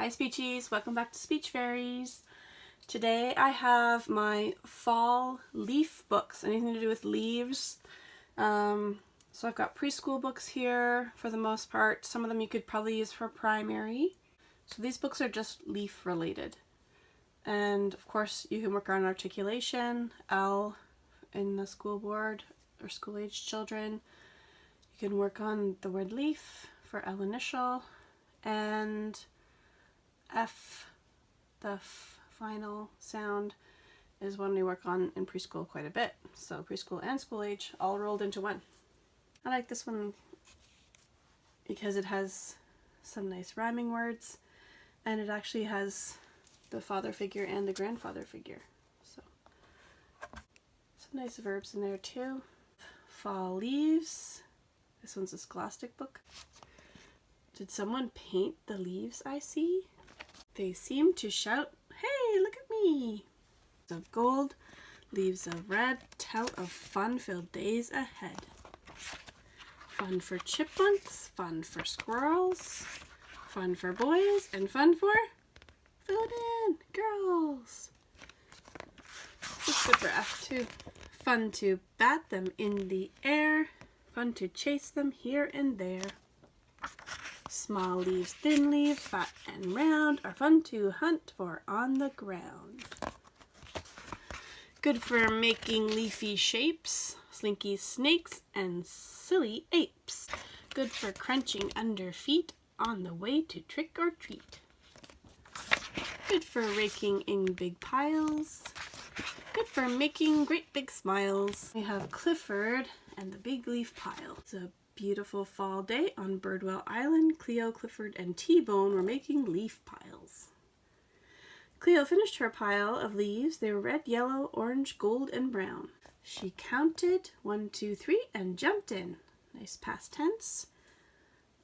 Hi Speechies, welcome back to Speech Fairies. Today I have my fall leaf books, anything to do with leaves. So I've got preschool books here for the most part. Some of them you could probably use for primary. So these books are just leaf related. And of course you can work on articulation, L in the school board or school age children. You can work on the word leaf for L initial, and F, the final sound, is one we work on in preschool quite a bit. So preschool and school age all rolled into one. I like this one because it has some nice rhyming words, and it actually has the father figure and the grandfather figure. So some nice verbs in there too. Fall leaves. This one's a scholastic book. Did someone paint the leaves I see? They seem to shout, "Hey, look at me!" Leaves of gold, leaves of red, tell of fun-filled days ahead. Fun for chipmunks, fun for squirrels, fun for boys, and fun for food in girls. It's good for F too. Fun to bat them in the air, fun to chase them here and there. Small leaves, thin leaves, fat and round, are fun to hunt for on the ground. Good for making leafy shapes, slinky snakes, and silly apes. Good for crunching under feet on the way to trick or treat. Good for raking in big piles. Good for making great big smiles. We have Clifford and the big leaf pile. It's a beautiful fall day on Birdwell Island. Cleo, Clifford, and T-Bone were making leaf piles. Cleo finished her pile of leaves. They were red, yellow, orange, gold, and brown. She counted 1, 2, 3 and jumped in. Nice past tense.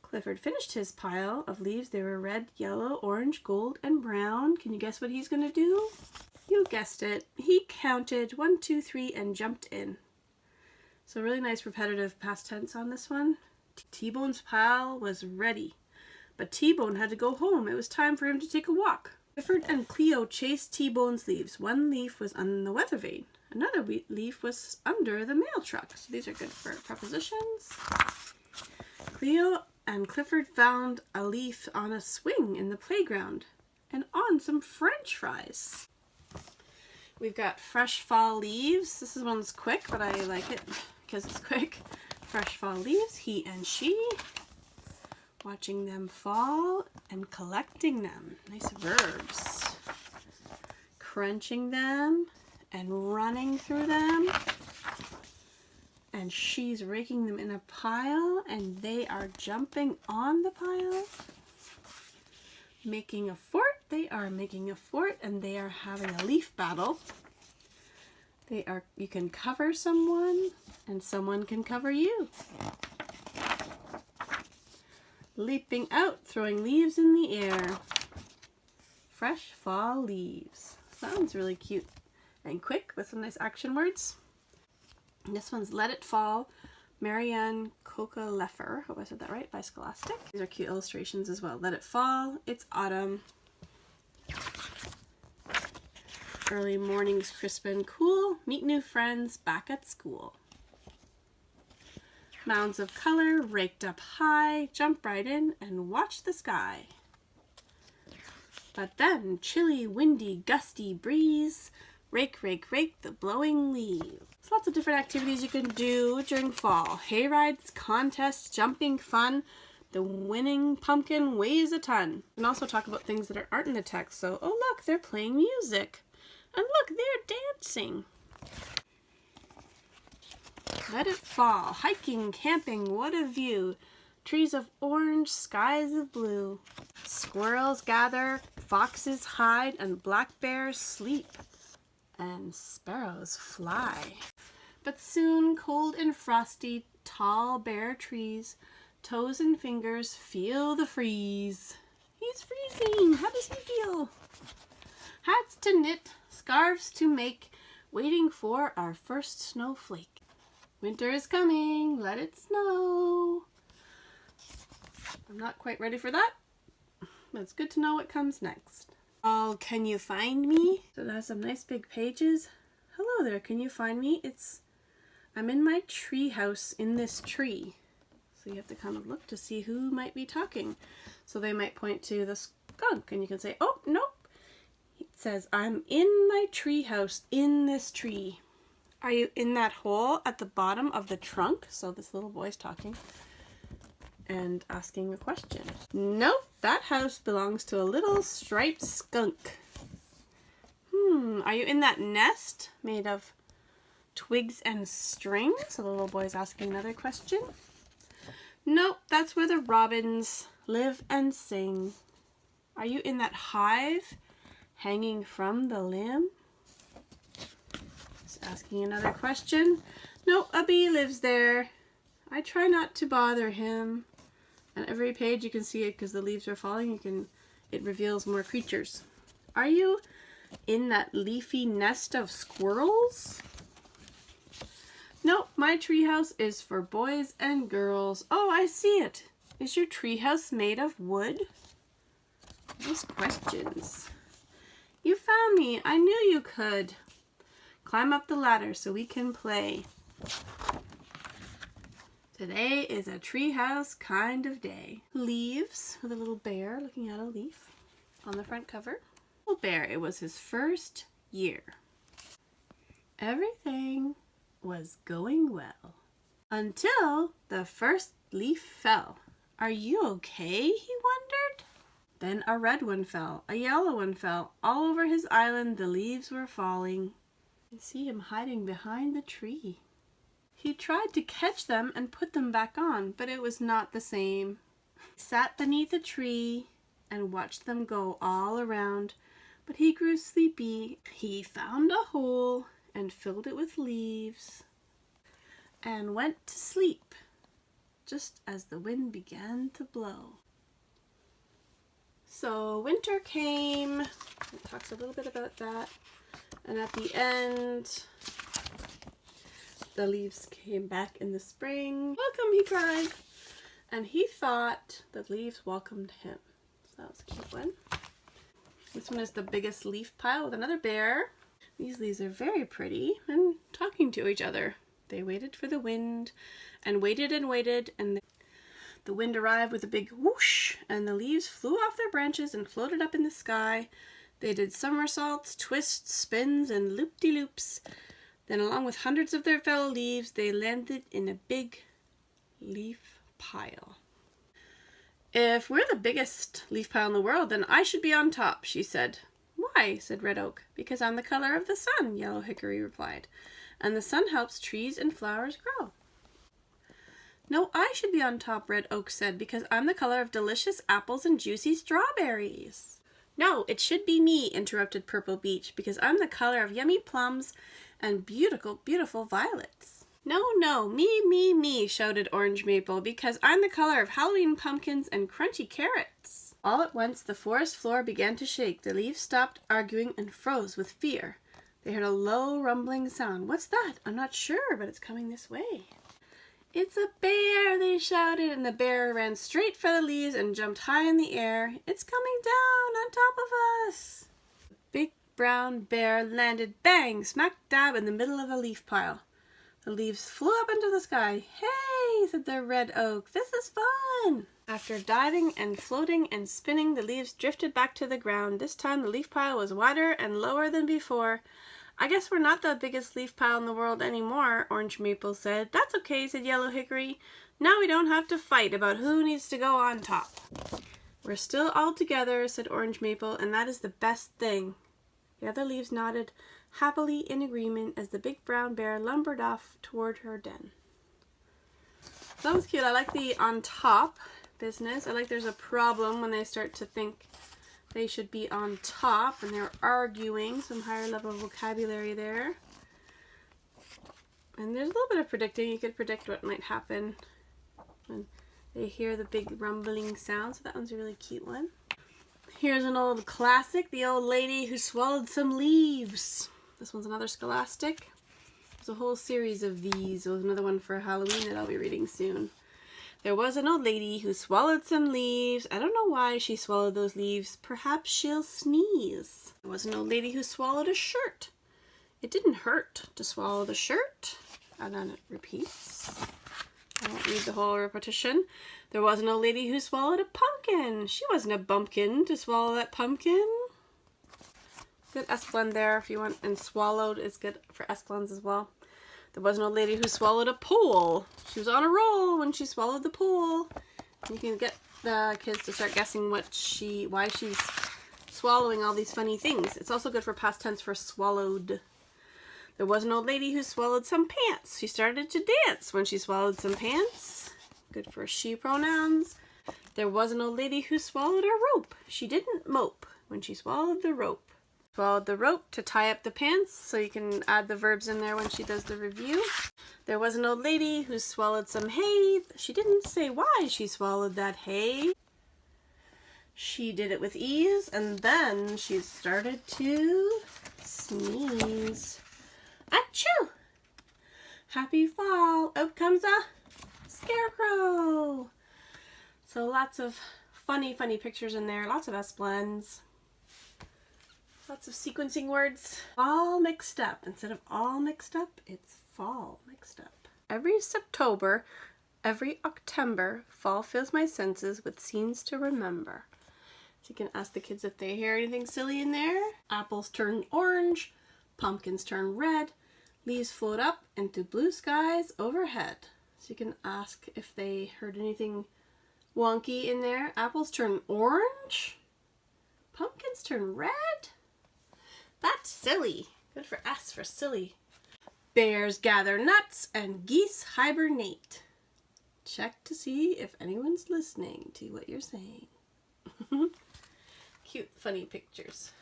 Clifford finished his pile of leaves. They were red, yellow, orange, gold, and brown. Can you guess what he's going to do? You guessed it. He counted 1, 2, 3 and jumped in. So really nice repetitive past tense on this one. T-Bone's pile was ready, but T-Bone had to go home. It was time for him to take a walk. Clifford and Cleo chased T-Bone's leaves. One leaf was on the weather vane. Another leaf was under the mail truck. So these are good for prepositions. Cleo and Clifford found a leaf on a swing in the playground and on some French fries. We've got fresh fall leaves. This one's quick, but I like it because it's quick. Fresh fall leaves, he and she. Watching them fall and collecting them. Nice verbs. Crunching them and running through them. And she's raking them in a pile, and they are jumping on the pile. Making a fort. They are making a fort, and they are having a leaf battle. You can cover someone, and someone can cover you. Leaping out, throwing leaves in the air. Fresh fall leaves. Sounds really cute and quick with some nice action words. This one's Let It Fall, Marianne Coca-Leffer, hope I said that right, by Scholastic. These are cute illustrations as well. Let it fall, it's autumn. Early mornings crisp and cool, meet new friends back at school. Mounds of color raked up high, jump right in and watch the sky. But then, chilly, windy, gusty breeze, rake, rake, rake the blowing leaves. There's lots of different activities you can do during fall. Hay rides, contests, jumping fun. The winning pumpkin weighs a ton. You can also talk about things that aren't in the text. So, oh look, they're playing music. And look, they're dancing. Let it fall. Hiking, camping, what a view. Trees of orange, skies of blue. Squirrels gather, foxes hide, and black bears sleep. And sparrows fly. But soon, cold and frosty, tall, bare trees, toes and fingers feel the freeze. He's freezing. How does he feel? Hats to knit, scarves to make, waiting for our first snowflake. Winter is coming, let it snow. I'm not quite ready for that, but it's good to know what comes next. Oh, can you find me? So that has some nice big pages. Hello there, can you find me? I'm in my tree house in this tree. So you have to kind of look to see who might be talking. So they might point to the skunk and you can say, oh, nope. It says, I'm in my tree house in this tree. Are you in that hole at the bottom of the trunk? So this little boy's talking and asking a question. Nope, that house belongs to a little striped skunk. Are you in that nest made of twigs and string? So the little boy's asking another question. Nope, that's where the robins live and sing. Are you in that hive hanging from the limb? He's asking another question. Nope, a bee lives there. I try not to bother him. On every page you can see it because the leaves are falling. It reveals more creatures. Are you in that leafy nest of squirrels? Nope, my treehouse is for boys and girls. Oh, I see it. Is your treehouse made of wood? Nice questions. You found me. I knew you could. Climb up the ladder so we can play. Today is a treehouse kind of day. Leaves with a little bear looking at a leaf on the front cover. Little bear, it was his first year. Everything was going well until the first leaf fell. Are you okay? He wondered. Then a red one fell, a yellow one fell. All over his island the leaves were falling. You see him hiding behind the tree. He tried to catch them and put them back on, but it was not the same. He sat beneath a tree and watched them go all around, but he grew sleepy. He found a hole and filled it with leaves and went to sleep just as the wind began to blow. So winter came. It talks a little bit about that. And at the end, the leaves came back in the spring. Welcome, he cried. And he thought the leaves welcomed him. So that was a cute one. This one is the biggest leaf pile with another bear. These leaves are very pretty and talking to each other. They waited for the wind and waited, and the wind arrived with a big whoosh, and the leaves flew off their branches and floated up in the sky. They did somersaults, twists, spins, and loop-de-loops. Then, along with hundreds of their fellow leaves, they landed in a big leaf pile. If we're the biggest leaf pile in the world, then I should be on top, she said. Why? Said Red Oak. Because I'm the color of the sun, Yellow Hickory replied. And the sun helps trees and flowers grow. No, I should be on top, Red Oak said, because I'm the color of delicious apples and juicy strawberries. No, it should be me, interrupted Purple Beech, because I'm the color of yummy plums and beautiful, beautiful violets. No, me, shouted Orange Maple, because I'm the color of Halloween pumpkins and crunchy carrots. All at once, the forest floor began to shake. The leaves stopped arguing and froze with fear. They heard a low, rumbling sound. What's that? I'm not sure, but it's coming this way. It's a bear, they shouted, and the bear ran straight for the leaves and jumped high in the air. It's coming down on top of us. The big brown bear landed bang, smack dab in the middle of the leaf pile. The leaves flew up into the sky. Hey, said the Red Oak, this is fun. After diving and floating and spinning, the leaves drifted back to the ground. This time the leaf pile was wider and lower than before. I guess we're not the biggest leaf pile in the world anymore, Orange Maple said. That's okay, said Yellow Hickory. Now we don't have to fight about who needs to go on top. We're still all together, said Orange Maple, and that is the best thing. The other leaves nodded happily in agreement as the big brown bear lumbered off toward her den. That was cute. I like the on top business. I like there's a problem when they start to think they should be on top and they're arguing. Some higher level vocabulary there. And there's a little bit of predicting. You could predict what might happen when they hear the big rumbling sound. So that one's a really cute one. Here's an old classic, The Old Lady Who Swallowed Some Leaves. This one's another Scholastic. There's a whole series of these. There's another one for Halloween that I'll be reading soon. There was an old lady who swallowed some leaves. I don't know why she swallowed those leaves. Perhaps she'll sneeze. There was an old lady who swallowed a shirt. It didn't hurt to swallow the shirt. And then it repeats. I won't read the whole repetition. There was an old lady who swallowed a pumpkin. She wasn't a bumpkin to swallow that pumpkin. Good S-blend there if you want. And swallowed is good for S-blends as well. There was an old lady who swallowed a pole. She was on a roll when she swallowed the pole. You can get the kids to start guessing why she's swallowing all these funny things. It's also good for past tense for swallowed. There was an old lady who swallowed some pants. She started to dance when she swallowed some pants. Good for she pronouns. There was an old lady who swallowed a rope. She didn't mope when she swallowed the rope. Swallowed the rope to tie up the pants, so you can add the verbs in there when she does the review. There was an old lady who swallowed some hay. She didn't say why she swallowed that hay. She did it with ease, and then she started to sneeze. Achoo! Happy fall! Out comes a scarecrow! So lots of funny pictures in there. Lots of S-blends. Lots of sequencing words. All mixed up. Instead of all mixed up, it's fall mixed up. Every September, every October, fall fills my senses with scenes to remember. So you can ask the kids if they hear anything silly in there. Apples turn orange, pumpkins turn red, leaves float up into blue skies overhead. So you can ask if they heard anything wonky in there. Apples turn orange, pumpkins turn red. That's silly. Good for S for silly. Bears gather nuts and geese hibernate. Check to see if anyone's listening to what you're saying. Cute, funny pictures.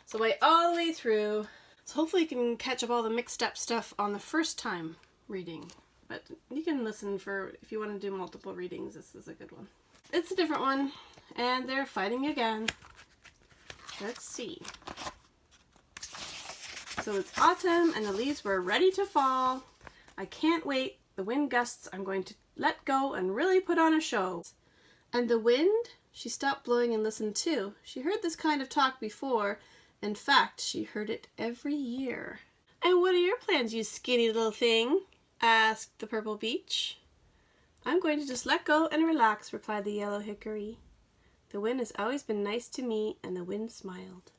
So wait all the way through. So hopefully you can catch up all the mixed up stuff on the first time reading. But you can listen for, if you want to do multiple readings, this is a good one. It's a different one. And they're fighting again. Let's see. So it's autumn and the leaves were ready to fall. I can't wait. The wind gusts. I'm going to let go and really put on a show. And the wind? She stopped blowing and listened too. She heard this kind of talk before. In fact, she heard it every year. And what are your plans, you skinny little thing? Asked the purple beech. I'm going to just let go and relax, replied the yellow hickory. The wind has always been nice to me, and the wind smiled.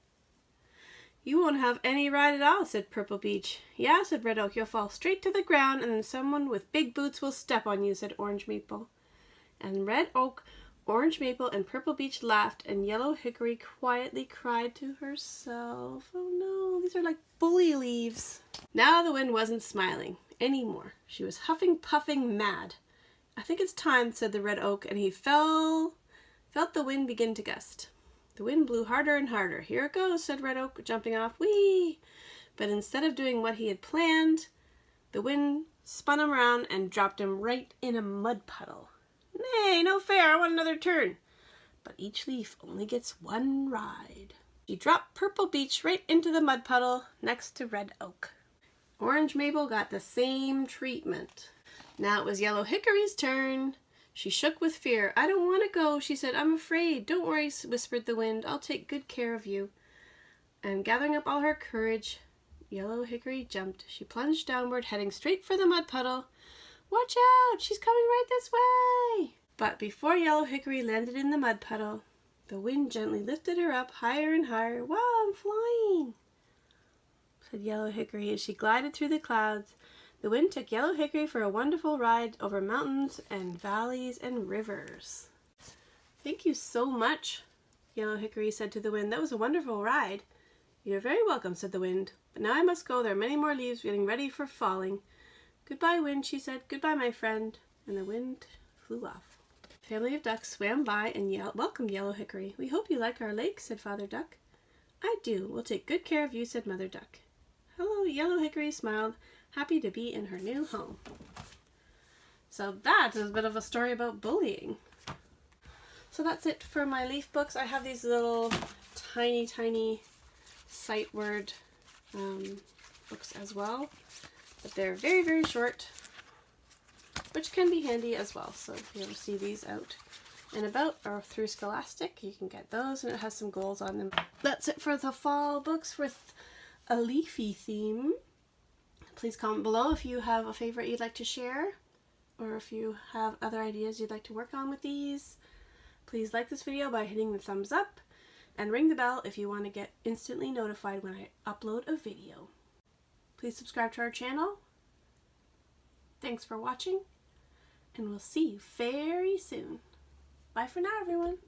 You won't have any ride at all, said Purple Beech. Yeah, said Red Oak, you'll fall straight to the ground, and then someone with big boots will step on you, said Orange Maple. And Red Oak, Orange Maple, and Purple Beech laughed, and Yellow Hickory quietly cried to herself. Oh no, these are like bully leaves. Now the wind wasn't smiling anymore. She was huffing, puffing, mad. I think it's time, said the Red Oak, and he felt the wind begin to gust. The wind blew harder and harder. Here it goes, said Red Oak, jumping off. Whee! But instead of doing what he had planned, the wind spun him around and dropped him right in a mud puddle. Nay, no fair, I want another turn. But each leaf only gets one ride. She dropped Purple Beech right into the mud puddle next to Red Oak. Orange Maple got the same treatment. Now it was Yellow Hickory's turn. She shook with fear. I don't want to go, she said. I'm afraid. Don't worry, whispered the wind. I'll take good care of you. And gathering up all her courage, Yellow Hickory jumped. She plunged downward, heading straight for the mud puddle. Watch out! She's coming right this way! But before Yellow Hickory landed in the mud puddle, the wind gently lifted her up higher and higher. Wow, I'm flying, said Yellow Hickory as she glided through the clouds. The wind took Yellow Hickory for a wonderful ride over mountains and valleys and rivers. Thank you so much, Yellow Hickory said to the wind. That was a wonderful ride. You're very welcome, said the wind. But now I must go. There are many more leaves getting ready for falling. Goodbye, wind, she said. Goodbye, my friend. And the wind flew off. A family of ducks swam by and welcomed Yellow Hickory. We hope you like our lake, said Father Duck. I do. We'll take good care of you, said Mother Duck. Hello, Yellow Hickory smiled, happy to be in her new home. So that is a bit of a story about bullying. So that's it for my leaf books. I have these little tiny sight word books as well, but they're very short. which can be handy as well. So if you ever see these out and about or through Scholastic, you can get those, and it has some goals on them. That's it for the fall books with a leafy theme. Please comment below if you have a favorite you'd like to share, or if you have other ideas you'd like to work on with these. Please like this video by hitting the thumbs up and ring the bell if you want to get instantly notified when I upload a video. Please subscribe to our channel. Thanks for watching, and we'll see you very soon. Bye for now, everyone.